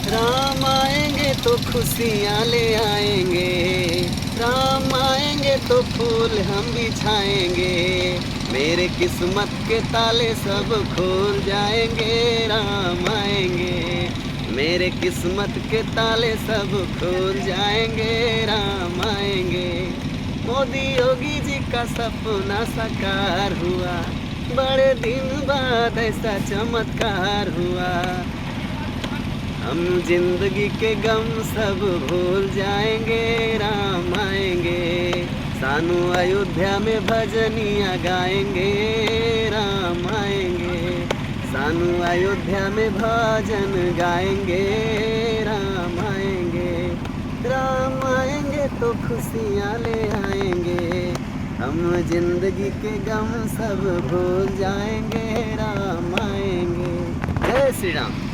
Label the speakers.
Speaker 1: राम आएंगे तो खुशियाँ ले आएंगे, राम आएंगे तो फूल हम बिछाएंगे, मेरे किस्मत के ताले सब खोल जाएंगे। राम आएंगे, मेरे किस्मत के ताले सब खोल जाएंगे। राम आएंगे। मोदी योगी जी का सपना साकार हुआ, बड़े दिन बाद ऐसा चमत्कार हुआ। हम जिंदगी के गम सब भूल जाएंगे। राम आएंगे, सानू अयोध्या में भजनिया गाएंगे। राम आएंगे, सानू अयोध्या में भजन गाएंगे। राम आएंगे, राम आएंगे तो खुशियाँ ले आएंगे, हम जिंदगी के गम सब भूल जाएंगे। राम आएंगे। जय श्री राम।